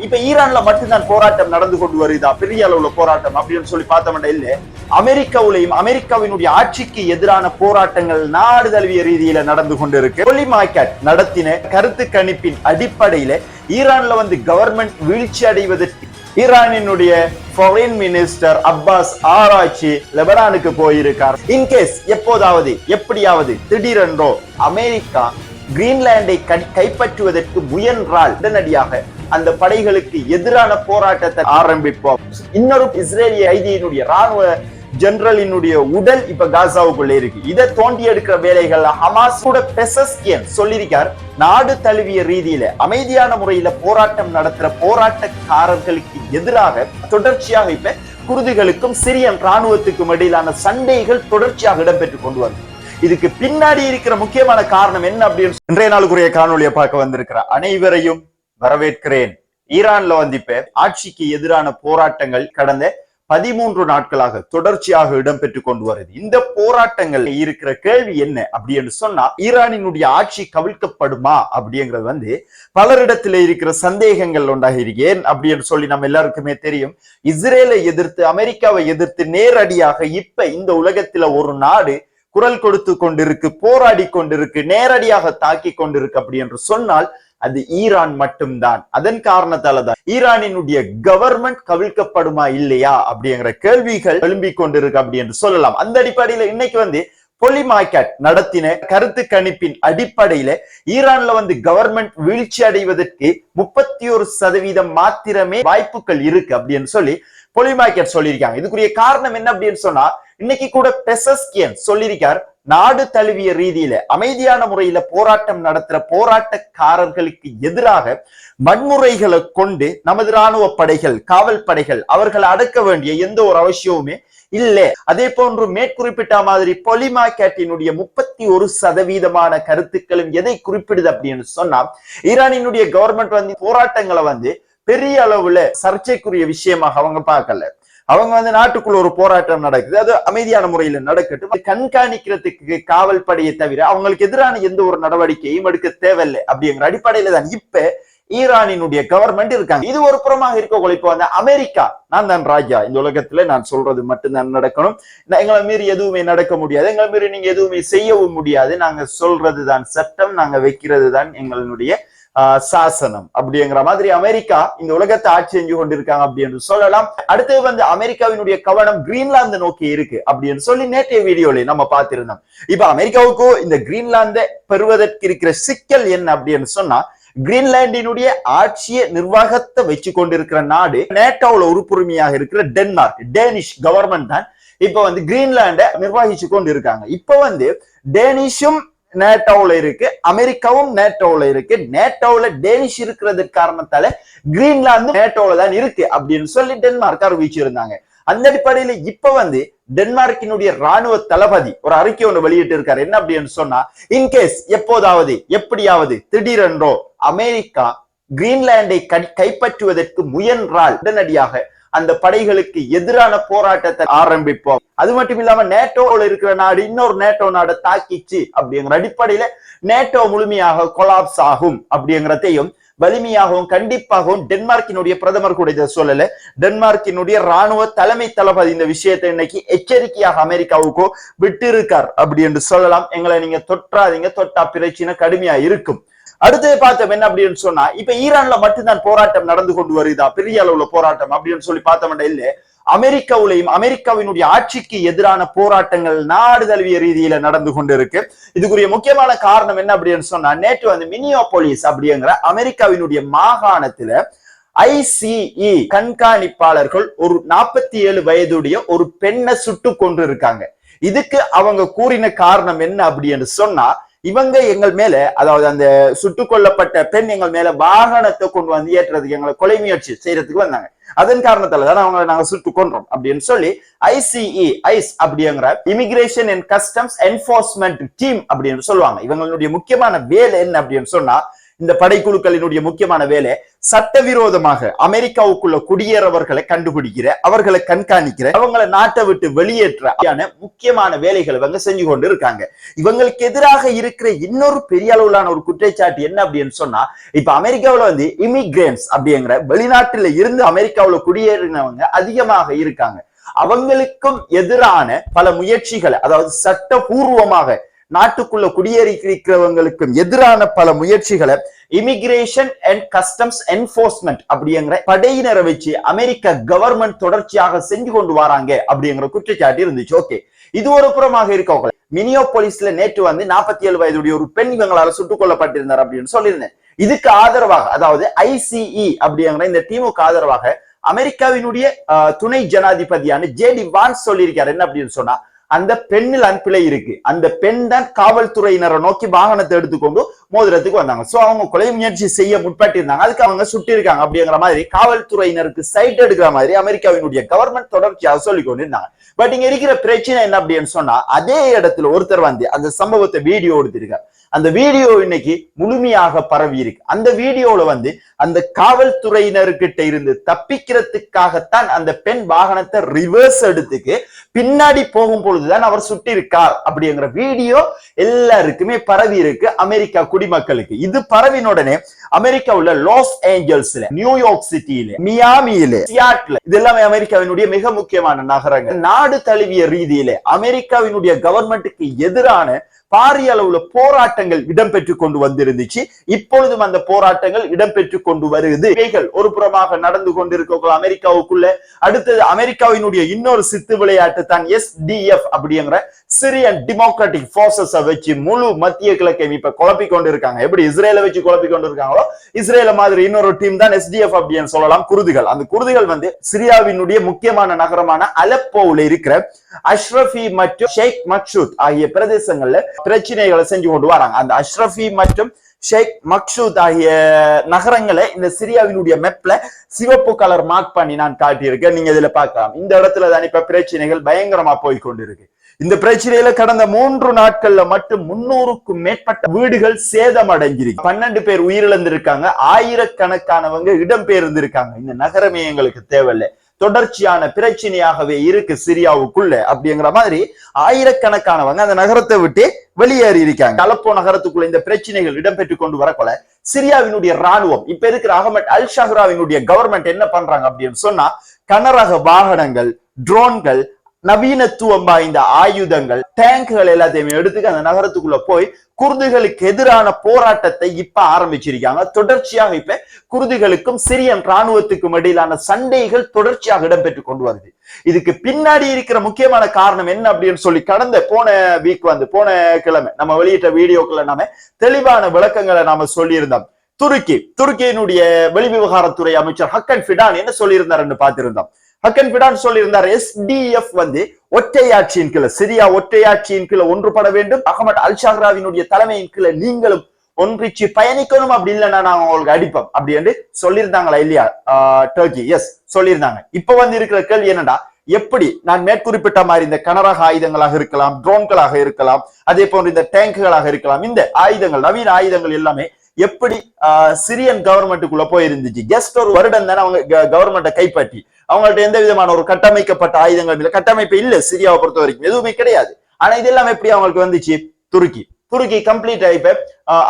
இப்ப ஈரான்ல மட்டும்தான் போராட்டம் நடந்து கொண்டு வருதா, பெரிய அளவுல போராட்டம் அப்படின்னு சொல்லி பார்த்தோம்னா இல்ல. அமெரிக்காவிலையும் அமெரிக்காவினுடைய ஆட்சிக்கு எதிரான போராட்டங்கள் நாடு தழுவிய ரீதியில நடந்து கொண்டு இருக்கு. பொலிமார்க்கெட் நடத்தின கருத்து கணிப்பின் அடிப்படையில ஈரான்ல கவர்மெண்ட் வீழ்ச்சி அடைவதற்கு ஈரானினுடைய ஃபாரின் மினிஸ்டர் அப்பாஸ் ஆராய்ச்சி லெபனானுக்கு போயிருக்கார். இன்கேஸ் எப்போதாவது எப்படியாவது திடீரென்றோ அமெரிக்கா கிரீன்லாண்டை கைப்பற்றுவதற்கு முயன்றால் உடனடியாக அந்த படைகளுக்கு எதிரான போராட்டத்தை ஆரம்பிப்போம். இன்னொரு இஸ்ரேலிய கைதியினுடைய ராணுவ ஜெனரலினுடைய உடல் இப்ப காசாவுக்குள்ள இருக்கு. இதை தோண்டி எடுக்கிற வேலைகள் ஹமாஸ் கூட பெசஸ்கியன் சொல்லியிருக்கார். நாடு தழுவிய ரீதியில அமைதியான முறையில போராட்டம் நடத்துற போராட்டக்காரர்களுக்கு எதிராக தொடர்ச்சியாக இப்ப குர்துகளுக்கும் சிரியன் ராணுவத்துக்கும் இடையிலான சண்டைகள் தொடர்ச்சியாக இடம்பெற்றுக் கொண்டு வருது. இதுக்கு பின்னாடி இருக்கிற முக்கியமான காரணம் என்ன அப்படின்னு இன்றைய நாளுக்குரிய காணொலியை பார்க்க வந்திருக்கிற அனைவரையும் வரவேற்கிறேன். ஈரான்ல இப்ப ஆட்சிக்கு எதிரான போராட்டங்கள் கடந்த 13 நாட்களாக தொடர்ச்சியாக இடம்பெற்றுக் கொண்டு வருது. இந்த போராட்டங்கள் இருக்கிற கேள்வி என்ன அப்படின்னு சொன்னா, ஈரானினுடைய ஆட்சி கவிழ்க்கப்படுமா அப்படிங்கிறது பலரிடத்துல இருக்கிற சந்தேகங்கள் உண்டாக இருக்கு. ஏன் அப்படின்னு சொல்லி நம்ம எல்லாருக்குமே தெரியும். இஸ்ரேலை எதிர்த்து அமெரிக்காவை எதிர்த்து நேரடியாக இப்ப இந்த உலகத்துல ஒரு நாடு குரல் கொடுத்து கொண்டிருக்கு, போராடி கொண்டிருக்கு, நேரடியாக தாக்கி கொண்டிருக்கு அப்படி என்று சொன்னால் அது ஈரான் மட்டும்தான். அதன் காரணத்தாலதான் ஈரானினுடைய கவர்மெண்ட் கவிழ்க்கப்படுமா இல்லையா அப்படிங்கிற கேள்விகள் எழும்பிக் கொண்டிருக்கு அப்படி என்று சொல்லலாம். அந்த அடிப்படையில இன்னைக்கு பொலிமார்க்கெட் நடத்தின கருத்து கணிப்பின் அடிப்படையில ஈரான்ல கவர்மெண்ட் வீழ்ச்சி அடைவதற்கு 31% மாத்திரமே வாய்ப்புகள் இருக்கு அப்படின்னு சொல்லி பொலிமார்க்கெட் சொல்லியிருக்காங்க. இதுக்குரிய காரணம் என்ன அப்படின்னு சொன்னா, இன்னைக்கு கூட பெசஸ்கியன் சொல்லியிருக்கார். நாடு தழுவிய ரீதியில அமைதியான முறையில போராட்டம் நடத்துற போராட்டக்காரர்களுக்கு எதிராக வன்முறைகளை கொண்டு நமது ராணுவ படைகள், காவல் படைகள் அவர்களை அடக்க வேண்டிய எந்த ஒரு அவசியமுமே இல்லை. அதே போன்று மேற்குறிப்பிட்ட மாதிரி பொலிமார்க்கெட்டினுடைய 31% கருத்துக்களும் எதை குறிப்பிடுது அப்படின்னு சொன்னா, ஈரானினுடைய கவர்மெண்ட் போராட்டங்களை பெரிய அளவுல சர்ச்சைக்குரிய விஷயமாக அவங்க பார்க்கல. அவங்க நாட்டுக்குள்ள ஒரு போராட்டம் நடக்குது, அது அமைதியான முறையில நடக்கட்டும், கண்காணிக்கிறதுக்கு காவல் படையை தவிர அவங்களுக்கு எதிரான எந்த ஒரு நடவடிக்கையும் எடுக்க தேவையில்லை அப்படிங்கிற அடிப்படையில தான் இப்ப ஈரானினுடைய கவர்மெண்ட் இருக்காங்க. இது ஒரு புறமாக இருக்க இப்ப அமெரிக்கா, நான் தான் ராஜா, இந்த உலகத்துல நான் சொல்றது மட்டும்தான் நடக்கணும், எங்களை மீறி எதுவுமே நடக்க முடியாது, எங்களை மீறி நீங்க எதுவுமே செய்யவும் முடியாது, நாங்க சொல்றதுதான் சட்டம், நாங்க வைக்கிறது தான் எங்களுடைய சாசனம் அப்படிங்கிற மாதிரி அமெரிக்கா இந்த உலகத்தை ஆட்சி செஞ்சு கொண்டிருக்காங்க அப்படின்னு சொல்லலாம். அடுத்து அமெரிக்காவினுடைய கவனம் கிரீன்லாந்து நோக்கி இருக்கு அப்படின்னு சொல்லி நேற்றைய வீடியோல நம்ம பார்த்திருந்தோம். இப்ப அமெரிக்காவுக்கு இந்த கிரீன்லாந்தை பெறுவதற்கு இருக்கிற சிக்கல் என்ன அப்படின்னு சொன்னா, கிரீன்லாண்டினுடைய ஆட்சிய நிர்வாகத்தை வச்சு கொண்டிருக்கிற நாடு நேட்டோல உறுப்புரிமையாக இருக்கிற டென்மார்க், டேனிஷ் கவர்மெண்ட் தான் இப்ப கிரீன்லாண்டை நிர்வகிச்சு கொண்டு இருக்காங்க. இப்ப டேனிஷும் நேட்டோல இருக்கு, அமெரிக்காவும் நேட்டோல இருக்கு. நேட்டோல டேனிஷ் இருக்கிறது காரணத்தால கிரீன்லாந்து நேட்டோல தான் இருக்கு அப்படின்னு சொல்லி டென்மார்க் அறிவிச்சிருந்தாங்க. அந்த அடிப்படையில இப்ப டென்மார்க்கினுடைய ராணுவ தளபதி ஒரு அறிக்கை ஒன்று வெளியிட்டு இருக்காரு. என்ன அப்படின்னு சொன்னா, இன்கேஸ் எப்போதாவது எப்படியாவது திடீரென்றோ அமெரிக்கா கிரீன்லாண்டை கைப்பற்றுவதற்கு முயன்றால் உடனடியாக அந்த படைகளுக்கு எதிரான போராட்டத்தை ஆரம்பிப்போம். அது மட்டும் இல்லாம நேட்டோல இருக்கிற நாடு இன்னொரு நேட்டோ நாடை தாக்கிச்சு அப்படிங்கிற அடிப்படையில நேட்டோ முழுமையாக கொலாப்ஸ் ஆகும் அப்படிங்கிறதையும் வலிமையாகவும் கண்டிப்பாகவும் டென்மார்க்கினுடைய பிரதமர் கூட இதை சொல்லல. டென்மார்க்கினுடைய ராணுவ தலைமை தளபதி இந்த விஷயத்தை இன்னைக்கு எச்சரிக்கையாக அமெரிக்காவுக்கோ விட்டு இருக்கார் அப்படி என்று சொல்லலாம். எங்களை நீங்க தொற்றாதீங்க, தொட்டா பிரச்சனை கடுமையா இருக்கும். அடுத்து பார்த்தோம் என்ன அப்படின்னு சொன்னா, இப்ப ஈரான்ல மட்டும்தான் போராட்டம் நடந்து கொண்டு வருதா, பெரிய அளவுல போராட்டம் அப்படின்னு சொல்லி பார்த்தோம்னா இல்ல. அமெரிக்காவிலையும் அமெரிக்காவினுடைய ஆட்சிக்கு எதிரான போராட்டங்கள் நாடு தழுவிய ரீதியில நடந்து கொண்டு இருக்கு. இதுக்குரிய முக்கியமான காரணம் என்ன அப்படின்னு சொன்னா, நேற்று மினியோபோலிஸ் அப்படிங்கிற அமெரிக்காவினுடைய மாகாணத்துல ICE கண்காணிப்பாளர்கள் ஒரு 47 வயதுடைய ஒரு பெண்ணை சுட்டு கொண்டு இருக்காங்க. இதுக்கு அவங்க கூறின காரணம் என்ன அப்படின்னு சொன்னா, இவங்க எங்கள் மேல, அதாவது அந்த சுட்டுக் கொல்லப்பட்ட பெண் எங்கள் மேல வாகனத்தை கொண்டு ஏற்றுறதுக்கு, எங்களை கொலை முயற்சி செய்யறதுக்கு வந்தாங்க. அதன் காரணத்தாலதான் அவங்களை நாங்க சுட்டு கொன்றோம் அப்படின்னு சொல்லி ICE அப்படிங்கிற immigration and customs enforcement team அப்படின்னு சொல்லுவாங்க. இவங்களுடைய முக்கியமான வேலை என்ன அப்படின்னு சொன்னா, இந்த படைக்குழுக்களினுடைய முக்கியமான வேலை சட்டவிரோதமாக அமெரிக்காவுக்குள்ள குடியேறவர்களை கண்டுபிடிக்கிற, அவர்களை கண்காணிக்கிற, அவங்களை நாட்டை விட்டு வெளியேற்ற முக்கியமான வேலைகளை இவங்க செஞ்சு கொண்டு இருக்காங்க. இவங்களுக்கு எதிராக இருக்கிற இன்னொரு பெரிய அளவிலான ஒரு குற்றச்சாட்டு என்ன அப்படின்னு சொன்னா, இப்ப அமெரிக்காவில் வந்து இமிகிரேன்ஸ் அப்படிங்கிற வெளிநாட்டுல இருந்து அமெரிக்காவில் குடியேறினவங்க அதிகமாக இருக்காங்க. அவங்களுக்கும் எதிரான பல முயற்சிகளை, அதாவது சட்டபூர்வமாக நாட்டுக்குள்ள குடியேறி இருக்கிறவங்களுக்கும் எதிரான பல முயற்சிகளை இமிகிரேஷன் அண்ட் கஸ்டம்ஸ் என்போர்ஸ்மெண்ட் அப்படிங்கிற படையினரை வச்சு அமெரிக்க கவர்மெண்ட் தொடர்ச்சியாக செஞ்சு கொண்டு வராங்க அப்படிங்கிற குற்றச்சாட்டு இருந்துச்சு. ஓகே, இது ஒரு புறமாக இருக்கவங்க, மினியோபோலிஸ்ல நேற்று வந்து 47 வயதுடைய ஒரு பெண் இவங்களால சுட்டுக் கொல்லப்பட்டிருந்தார் அப்படின்னு சொல்லியிருந்தேன். இதுக்கு ஆதரவாக, அதாவது ஐசிஇ அப்படிங்கிற இந்த டீமுக்கு ஆதரவாக அமெரிக்காவினுடைய துணை ஜனாதிபதியான ஜேடி வான்ஸ் சொல்லியிருக்காரு. என்ன அப்படின்னு சொன்னா, அந்த பெண்ணில் அன்பிழை இருக்கு, அந்த பெண் தான் காவல்துறையினரை நோக்கி வாகனத்தை எடுத்துக்கொண்டு மோதிரத்துக்கு வந்தாங்க. சோ அவங்க கொலை முயற்சி செய்ய முற்பட்டிருந்தாங்க, அதுக்கு அவங்க சுட்டி இருக்காங்க அப்படிங்கிற மாதிரி காவல்துறையினருக்கு சைட் எடுக்கிற மாதிரி அமெரிக்காவினுடைய கவர்மெண்ட் தொடர்ச்சியாக சொல்லிக் கொண்டிருந்தாங்க. பட் இங்க இருக்கிற பிரச்சனை என்ன அப்படின்னு சொன்னா, அதே இடத்துல ஒருத்தர் வந்து அந்த சம்பவத்தை வீடியோ எடுத்திருக்காரு. அந்த வீடியோ இன்னைக்கு முழுமையாக பரவி இருக்கு. அந்த வீடியோல வந்து அந்த காவல்துறையினர்கிட்ட இருந்து தப்பிக்கிறதுக்காகத்தான் அந்த பெண் வாகனத்தை ரிவர்ஸ் எடுத்துக்கு பின்னாடி போகும் பொழுதுதான் அவர் சுட்டி இருக்கார் அப்படிங்கிற வீடியோ எல்லாருக்குமே பரவி இருக்கு, அமெரிக்கா குடிமக்களுக்கு. இது பரவின உடனே அமெரிக்காவுல லாஸ் ஏஞ்சல்ஸ்ல, நியூயார்க் சிட்டியில, மியாமியில, சியாட்ல, இது எல்லாமே அமெரிக்காவினுடைய மிக முக்கியமான நகரங்கள். நாடு தழுவிய ரீதியில அமெரிக்காவினுடைய கவர்மெண்ட்டுக்கு எதிரான பாரிய அளவுல போராட்டங்கள் இடம்பெற்று கொண்டு வந்திருந்துச்சு. இப்பொழுதும் அந்த போராட்டங்கள் இடம்பெற்று கொண்டு வருது. இவைகள் ஒரு புறமாக நடந்து கொண்டிருக்க அமெரிக்காவுக்குள்ள அடுத்தது அமெரிக்காவினுடைய இன்னொரு சித்து விளையாட்டு தான் SDF அப்படிங்கிற சிரியன் டெமோக்ராட்டிக் போர்சஸ் வச்சு முழு மத்திய கிழக்கை இப்ப குழப்பிக் கொண்டு இருக்காங்க. எப்படி இஸ்ரேலை வச்சு குழப்பிக் கொண்டு இருக்காங்களோ, இஸ்ரேல மாதிரி இன்னொரு டீம் தான் SDF அப்படின்னு சொல்லலாம், குருதுகள். அந்த குருதுகள் வந்து சிரியாவினுடைய முக்கியமான நகரமான அலப்போவில் இருக்கிற அஷ்ரஃபி மற்றும் ஷேக் மக்சூத் ஆகிய பிரதேசங்கள்ல பிரச்சனைகளை செஞ்சு கொண்டு வராங்க. அந்த அஷ்ரஃபி மற்றும் ஷேக் மக்சூத் ஆகிய நகரங்களை இந்த சிரியாவினுடைய மெப்ல சிவப்பு கலர் மார்க் பண்ணி நான் காட்டியிருக்கேன். நீங்க இதுல பார்க்கலாம். இந்த இடத்துல தான் இப்ப பிரச்சனைகள் பயங்கரமா போய்கொண்டிருக்கு. இந்த பிரச்சனையில கடந்த 3 நாட்கள்ல மட்டும் 300க்கும் மேற்பட்ட வீடுகள் சேதம் அடைஞ்சிருக்கு. 12 பேர் உயிரிழந்திருக்காங்க, ஆயிரக்கணக்கானவங்க இடம்பெயர்ந்திருக்காங்க. இந்த நகரமே எங்களுக்கு தேவையில்லை, தொடர்ச்சியான பிரச்சனையாகவே இருக்கு சிரியாவுக்குள்ள அப்படிங்கிற மாதிரி ஆயிரக்கணக்கானவங்க அந்த நகரத்தை விட்டு வெளியேறி இருக்காங்க. அலப்போ நகரத்துக்குள்ள இந்த பிரச்சனைகள் இடம்பெற்று கொண்டு வரக்கொள்ள சிரியாவினுடைய ராணுவம், இப்ப இருக்கிற அகமது அல் ஷஹ்ராவினுடைய கவர்மெண்ட் என்ன பண்றாங்க அப்படின்னு சொன்னா, கனரக வாகனங்கள், ட்ரோன்கள், நவீனத்துவம் வாய்ந்த ஆயுதங்கள், டேங்குகள் எல்லாத்தையுமே எடுத்துக்க அந்த நகரத்துக்குள்ள போய் குர்துகளுக்கு எதிரான போராட்டத்தை இப்ப ஆரம்பிச்சிருக்காங்க. தொடர்ச்சியாக இப்ப குர்துகளுக்கும் சிரியன் ராணுவத்துக்கும் இடையிலான சண்டைகள் தொடர்ச்சியாக இடம்பெற்று கொண்டு வருது. இதுக்கு பின்னாடி இருக்கிற முக்கியமான காரணம் என்ன அப்படின்னு சொல்லி போன கிழமை நம்ம வெளியிட்ட வீடியோக்களை நாம தெளிவான விளக்கங்களை நாம சொல்லியிருந்தோம். துருக்கியினுடைய வெளிவிவகாரத்துறை அமைச்சர் ஹக்கன் ஃபிடான் என்ன சொல்லியிருந்தார் பார்த்திருந்தோம். ஹக்கன் ஃபிடான் சொல்லியிருந்தார், SDF வந்து ஒற்றையாட்சியின் கீழே, சிரியா ஒற்றையாட்சியின் கீழே ஒன்றுபட வேண்டும், அகமது அல் ஷஹ்ராவினுடைய தலைமையின் கீழே நீங்களும் ஒன்றிச்சு பயணிக்கணும், அப்படி இல்லைன்னா நாங்க உங்களுக்கு அடிப்போம் அப்படி என்று சொல்லியிருந்தாங்களா இல்லையா டர்க்கி? எஸ், சொல்லியிருந்தாங்க. இப்ப வந்து இருக்கிற கேள்வி என்னன்னா, எப்படி நான் மேற்குறிப்பிட்ட மாதிரி இந்த கனரக ஆயுதங்களாக இருக்கலாம், ட்ரோன்களாக இருக்கலாம், அதே போன்று இந்த டேங்குகளாக இருக்கலாம், இந்த ஆயுதங்கள், நவீன ஆயுதங்கள் எல்லாமே எப்படி சிரியன் கவர்மெண்ட்டுக்குள்ள போயிருந்துச்சு? ஜஸ்ட் ஒரு வருடம் தானே அவங்க கவர்மெண்ட்டை கைப்பற்றி, அவங்கள்ட்ட எந்த விதமான ஒரு கட்டமைக்கப்பட்ட ஆயுதங்கள் இல்ல, கட்டமைப்பு இல்ல சிரியாவை பொறுத்த வரைக்கும் எதுவுமே கிடையாது. ஆனா இதெல்லாம் எப்படி அவங்களுக்கு வந்துச்சு? துருக்கி கம்ப்ளீட் இப்ப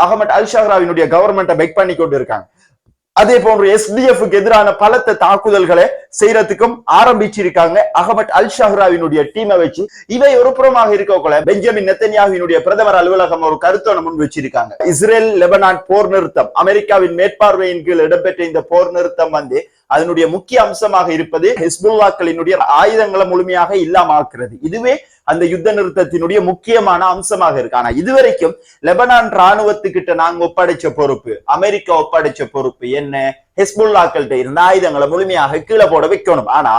அகமது அல் ஷஹ்ராவினுடைய கவர்மெண்ட்டை பெக் பண்ணி கொண்டு இருக்காங்க. அதே போன்று SDFக்கு எதிரான பலத்த தாக்குதல்களை செய்யறதுக்கும் ஆரம்பிச்சிருக்காங்க அகமது அல் ஷஹ்ராவினுடைய டீமை வச்சு. இவை ஒரு புறமாக இருக்கக்குள்ள பெஞ்சமின் நெத்தன்யாஹுவினுடைய பிரதமர் அலுவலகம் ஒரு கருத்தோட முன் வச்சிருக்காங்க. இஸ்ரேல் லெபனான் போர் நிறுத்தம், அமெரிக்காவின் மேற்பார்வையின் கீழ் இடம்பெற்ற இந்த போர் நிறுத்தம் வந்து அதனுடைய முக்கிய அம்சமாக இருப்பது ஹிஸ்புல்லாக்களினுடைய ஆயுதங்களை முழுமையாக இல்லாமக்குறது. இதுவே அந்த யுத்த நிறுத்தத்தினுடைய முக்கியமான அம்சமாக இருக்கு. ஆனா இதுவரைக்கும் லெபனான் ராணுவத்துக்கிட்ட நாங்க ஒப்படைச்ச பொறுப்பு, அமெரிக்கா ஒப்படைச்ச பொறுப்பு என்ன? ஹிஸ்புல்லாக்கள்கிட்ட இருந்த ஆயுதங்களை முழுமையாக கீழே போட வைக்கணும். ஆனா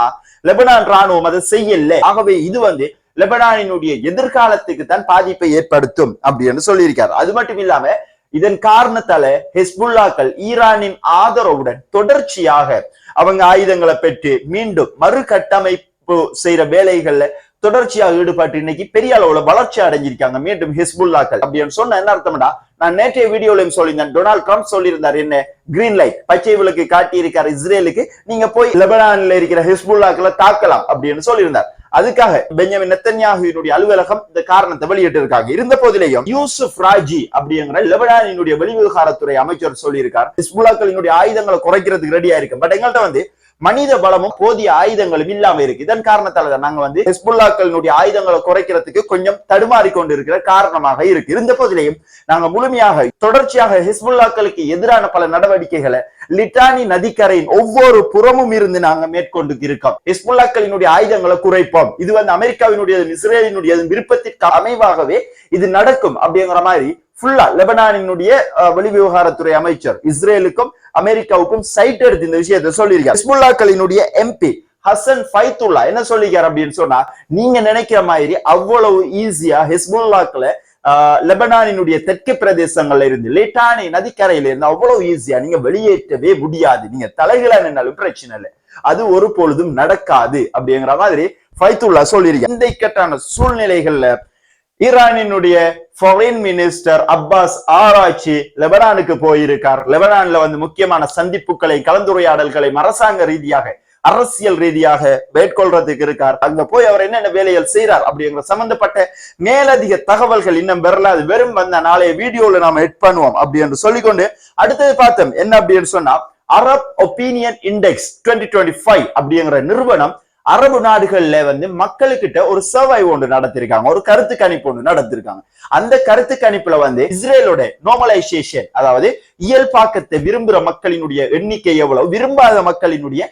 லெபனான் ராணுவம் அதை செய்யல. ஆகவே இது வந்து லெபனானினுடைய எதிர்காலத்துக்கு தான் பாதிப்பை ஏற்படுத்தும் அப்படின்னு சொல்லியிருக்காரு. அது மட்டும் இல்லாம இதன் காரணத்தால ஹிஸ்புல்லாக்கள் ஈரானின் ஆதரவுடன் தொடர்ச்சியாக அவங்க ஆயுதங்களை பெற்று மீண்டும் மறுகட்டமைப்பு செய்யற வேலைகள்ல தொடர்ச்சியாக ஈடுபட்டு இன்னைக்கு பெரிய அளவுல வளர்ச்சி அடைஞ்சிருக்காங்க மீண்டும் ஹிஸ்புல்லாக்கள் அப்படின்னு சொன்ன என்ன அர்த்தம்டா, நான் நேற்றைய வீடியோலையும் சொல்லியிருந்தேன், டொனால்ட் ட்ரம்ப் சொல்லியிருந்தார் என்ன, கிரீன் லைட் பச்சை விளக்கு காட்டி இருக்காரு இஸ்ரேலுக்கு, நீங்க போய் லெபனான்ல இருக்கிற ஹிஸ்புல்லாக்களை தாக்கலாம் அப்படின்னு சொல்லியிருந்தார். அதுக்காக பெஞ்சமின் நெத்தன்யாஹுவினுடைய அலுவலகம் இந்த காரணத்தை வெளியிட்டு இருக்காங்க. இருந்த போதிலேயும் யூசுப் ராஜி அப்படிங்கிற லெபனானினுடைய வெளிவிவகாரத்துறை அமைச்சர் சொல்லியிருக்கார், ஹிஸ்புல்லாக்களினுடைய ஆயுதங்களை குறைக்கிறதுக்கு ரெடியா இருக்கு, பட் எங்கள்கிட்ட மனித பலமும் போதிய ஆயுதங்களும் இல்லாம இருக்கு. இதன் காரணத்தால நாங்க ஹிஸ்புல்லாக்களினுடைய ஆயுதங்களை குறைக்கிறதுக்கு கொஞ்சம் தடுமாறி கொண்டு இருக்கிற காரணமாக இருக்கு. இருந்த போதிலேயும் நாங்க முழுமையாக தொடர்ச்சியாக ஹிஸ்புல்லாக்களுக்கு எதிரான பல நடவடிக்கைகளை லிட்டானி நதிக்கரையின் ஒவ்வொரு புறமும் இருந்து நாங்க மேற்கொண்டு இருக்கோம். ஹிஸ்புல்லாக்களினுடைய ஆயுதங்களை குறைப்போம், இது அமெரிக்காவினுடைய இஸ்ரேலினுடைய விருப்பத்திற்கு அமைவாகவே இது நடக்கும் அப்படிங்கிற மாதிரி ஃபுல்லா லெபனானினுடைய வெளிவிவகாரத்துறை அமைச்சர் இஸ்ரேலுக்கும் அமெரிக்காவுக்கும் சைட் எடுத்து இந்த விஷயத்தை சொல்லியிருக்கார். ஹிஸ்புல்லாக்களினுடைய எம்பி ஹசன் ஃபைத்துல்லா என்ன சொல்லிருக்காரு அப்படின்னு சொன்னா, நீங்க நினைக்கிற மாதிரி அவ்வளவு ஈஸியா ஹிஸ்புல்லாக்களை லெபனானினுடைய தெற்கு பிரதேசங்கள்ல இருந்து லிட்டானி நதிக்கரையில இருந்து அவ்வளவு ஈஸியா நீங்க வெளியேற்றவே முடியாது, நீங்க தலைகளா நின்னாலும் பிரச்சனை இல்லை, அது ஒரு பொழுதும் நடக்காது அப்படிங்கிற மாதிரி ஃபைத்துல்லா சொல்லியிருக்காரு. இந்த இக்கட்டான சூழ்நிலைகள்ல ஈரானினுடைய ஃபாரின் மினிஸ்டர் அப்பாஸ் ஆராய்ச்சி லெபனானுக்கு போயிருக்கார். லெபனான்ல முக்கியமான சந்திப்புகளை கலந்துரையாடல்களை அரசாங்க ரீதியாக அரசியல் ரீதியாக மேற்கொள்றதுக்கு இருக்கார். அங்க போய் அவர் என்னென்ன வேலைகள் செய்யறார் அப்படிங்கிற சம்பந்தப்பட்ட மேலதிக தகவல்கள் இன்னும் வரல, அது வெறும் நாளைய வீடியோல நாம எட் பண்ணுவோம் அப்படி என்று சொல்லிக்கொண்டு அடுத்தது பார்த்தோம் என்ன அப்படின்னு சொன்னா, அரப் ஒப்பீனியன் இண்டெக்ஸ் 2025 அப்படிங்கிற நிறுவனம் அரபு நாடுகள்ல மக்களுக்கிட்ட ஒரு சர்வை ஒன்று நடத்திருக்காங்க, ஒரு கருத்து கணிப்பு ஒன்று நடத்திருக்காங்க. அந்த கருத்து கணிப்புல இஸ்ரேலோட நார்மலைசேஷன், அதாவது இயல்பாக்கத்தை விரும்புற மக்களினுடைய எண்ணிக்கை எவ்வளவு, விரும்பாத மக்களினுடைய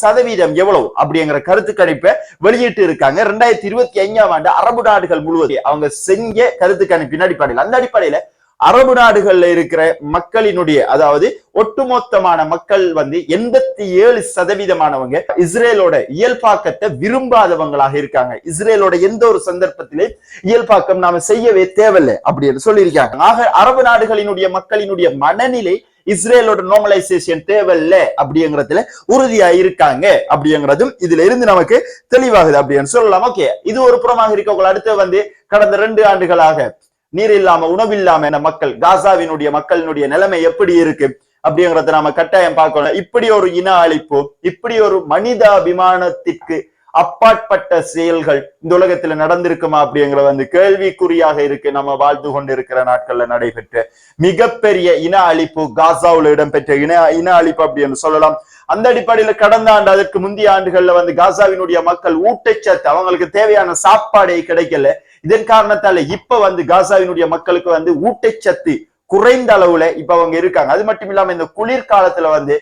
சதவீதம் எவ்வளவு அப்படிங்கிற கருத்து கணிப்பை வெளியிட்டு இருக்காங்க. 2025 அரபு நாடுகள் முழுவதும் அவங்க செஞ்ச கருத்து கணிப்பின் அடிப்படையில், அந்த அடிப்படையில அரபு நாடுகள்ல இருக்கிற மக்களினுடைய, அதாவது ஒட்டுமொத்தமான மக்கள் 87% இஸ்ரேலோட இயல்பாக்கத்தை விரும்பாதவங்களாக இருக்காங்க. இஸ்ரேலோட எந்த ஒரு சந்தர்ப்பத்திலே இயல்பாக்கம் நாம செய்யவே தேவையில்லை அப்படின்னு சொல்லியிருக்காங்க. ஆக அரபு நாடுகளினுடைய மக்களினுடைய மனநிலை இஸ்ரேலோட நார்மலைசேஷன் தேவையில்லை அப்படிங்கிறதுல உறுதியா இருக்காங்க அப்படிங்கிறதும் இதுல இருந்து நமக்கு தெளிவாகுது அப்படின்னு சொல்லலாம். ஓகே, இது ஒரு புறமாக இருக்கவங்க அடுத்து கடந்த 2 ஆண்டுகளாக நீர் இல்லாம உணவில்லாம மக்கள், காசாவினுடைய மக்களினுடைய நிலைமை எப்படி இருக்கு அப்படிங்கறத நாம கட்டாயம் பார்க்கணும். இப்படி ஒரு இன அழிப்பு, இப்படி ஒரு மனிதாபிமானத்திற்கு அப்பாற்பட்ட செயல்கள் இந்த உலகத்துல நடந்திருக்குமா அப்படிங்கிற கேள்விக்குறியாக இருக்கு. நம்ம வாழ்ந்து கொண்டிருக்கிற நாட்கள்ல நடைபெற்ற மிகப்பெரிய இன அழிப்பு, காசாவுல இடம்பெற்ற இன அழிப்பு அப்படின்னு சொல்லலாம். அந்த அடிப்படையில கடந்த ஆண்டு, அதற்கு முந்தைய ஆண்டுகள்ல காசாவினுடைய மக்கள் ஊட்டச்சத்து, அவங்களுக்கு தேவையான சாப்பாடே கிடைக்கல. இதன் காரணத்தால இப்ப காசாவினுடைய மக்களுக்கு ஊட்டச்சத்து குறைந்த அளவுல இப்ப அவங்க இருக்காங்க. அது மட்டும் இல்லாம இந்த குளிர்காலத்துல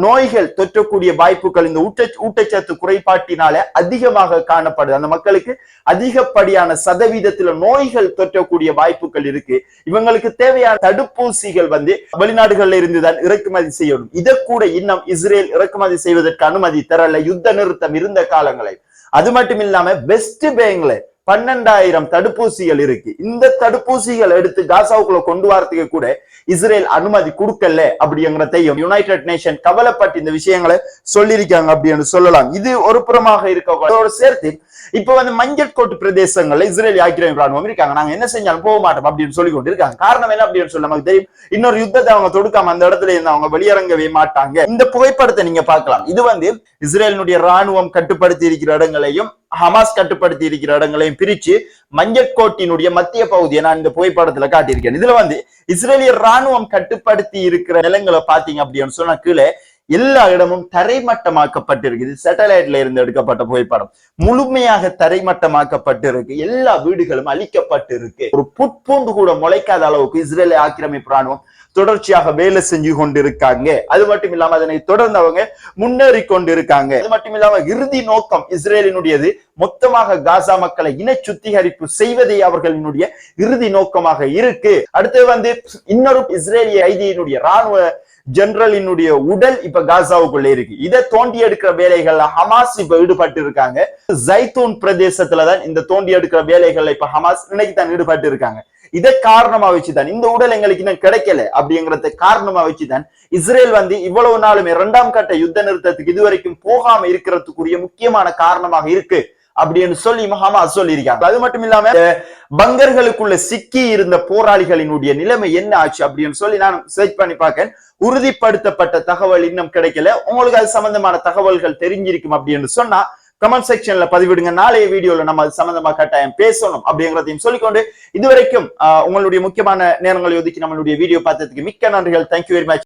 நோய்கள் தொற்றக்கூடிய வாய்ப்புகள் இந்த ஊட்டச்சத்து குறைபாட்டினால அதிகமாக காணப்படுது. அந்த மக்களுக்கு அதிகப்படியான சதவீதத்துல நோய்கள் தொற்றக்கூடிய வாய்ப்புகள் இருக்கு. இவங்களுக்கு தேவையான தடுப்பூசிகள் வெளிநாடுகள்ல இருந்துதான் இறக்குமதி செய்யணும். இதை கூட இன்னும் இஸ்ரேல் இறக்குமதி செய்வதற்கு அனுமதி தரல, யுத்த நிறுத்தம் இருந்த காலங்களை. அது மட்டும் இல்லாம வெஸ்ட் பேங்க்ல 12,000 தடுப்பூசிகள் இருக்கு. இந்த தடுப்பூசிகள் எடுத்து காசாவுக்குள்ள கொண்டு வரதுக்கு கூட இஸ்ரேல் அனுமதி கொடுக்கல அப்படிங்கிறதையும் யுனைடெட் நேஷன் கவலைப்பட்டு இந்த விஷயங்களை சொல்லியிருக்காங்க அப்படின்னு சொல்லலாம். இது ஒரு புறமாக இருக்க சேர்த்து இப்ப மஞ்சட்கோட்டு பிரதேசங்கள்ல இஸ்ரேல் ஆக்கிரமிப்பு ராணுவம் இருக்காங்க. நாங்க என்ன செஞ்சாலும் போக மாட்டோம் அப்படின்னு சொல்லி கொண்டு இருக்காங்க. காரணம் என்ன அப்படின்னு சொல்லி நமக்கு தெரியும். இன்னொரு யுத்தத்தை அவங்க தொடுக்காம அந்த இடத்துல இருந்து அவங்க வெளியிறங்கவே மாட்டாங்க. இந்த புகைப்படத்தை நீங்க பார்க்கலாம். இது இஸ்ரேலினுடைய ராணுவம் கட்டுப்படுத்தி இருக்கிற இடங்களையும் ஹமாஸ் கட்டுப்படுத்தி இருக்கிற இடங்களையும் பிரிச்சு மஞ்சட்கோட்டினுடைய மத்திய பகுதியை நான் இந்த புகைப்படத்துல காட்டியிருக்கேன். இதுல இஸ்ரேலிய ராணுவம் கட்டுப்படுத்தி இருக்கிற நிலங்களை பாத்தீங்க அப்படின்னு சொன்னா கீழே எல்லா இடமும் தரைமட்டமாக்கப்பட்டிருக்கு. இது சேட்டலைட்ல இருந்து எடுக்கப்பட்ட புகைப்படம். முழுமையாக தரைமட்டமாக்கப்பட்டிருக்கு. எல்லா வீடுகளும் அழிக்கப்பட்டிருக்கு. ஒரு புட்பூண்டு கூட முளைக்காத அளவுக்கு இஸ்ரேலை ஆக்கிரமிப்பு ராணுவம் தொடர்ச்சியாக வேலை செஞ்சு கொண்டிருக்காங்க. அது மட்டும் இல்லாம அதனை தொடர்ந்து அவங்க முன்னேறி கொண்டிருக்காங்க. அது மட்டும் இல்லாம இறுதி நோக்கம் இஸ்ரேலினுடையது மொத்தமாக காசா மக்களை இன சுத்திகரிப்பு செய்வதே அவர்களினுடைய இறுதி நோக்கமாக இருக்கு. அடுத்து இன்னொரு இஸ்ரேலிய கைதியினுடைய ராணுவ ஜெனரலினுடைய உடல் இப்ப காசாவுக்குள்ள இருக்கு. இதை தோண்டி எடுக்கிற வேலைகள்ல ஹமாஸ் இப்ப ஈடுபட்டு இருக்காங்க. ஜைத்தூன் பிரதேசத்துலதான் இந்த தோண்டி எடுக்கிற வேலைகள்ல இப்ப ஹமாஸ் இன்னைக்கு தான் ஈடுபட்டு இருக்காங்க. இதை காரணமா வச்சுதான் இந்த உடல் எங்களுக்கு இன்னும் கிடைக்கல அப்படிங்கறத காரணமா வச்சுதான் இஸ்ரேல் இவ்வளவு நாளுமே 2ஆம் கட்ட யுத்த நிறுத்தத்துக்கு இதுவரைக்கும் போகாம இருக்கிறதுக்குரிய முக்கியமான காரணமாக இருக்கு அப்படின்னு சொல்லி ஹமாஸ் சொல்லியிருக்காங்க. அது மட்டும் இல்லாம பங்கர்களுக்குள்ள சிக்கி இருந்த போராளிகளினுடைய நிலைமை என்ன ஆச்சு அப்படின்னு சொல்லி நான் சர்ச் பண்ணி பார்க்கேன். உறுதிப்படுத்தப்பட்ட தகவல் இன்னும் கிடைக்கல. உங்களுக்கு அது சம்பந்தமான தகவல்கள் தெரிஞ்சிருக்கும் அப்படின்னு சொன்னா கமெண்ட் செக்ஷன்ல பதிவிடுங்க. நாளைய வீடியோல நம்ம அது சம்பந்தமா கட்டாயம் பேசணும் அப்படிங்கிறதையும் சொல்லிக்கொண்டு இதுவரைக்கும் உங்களுடைய முக்கியமான நேரங்களை ஒதுக்கி நம்மளுடைய வீடியோ பார்த்ததுக்கு மிக்க நன்றிகள். Thank you very much.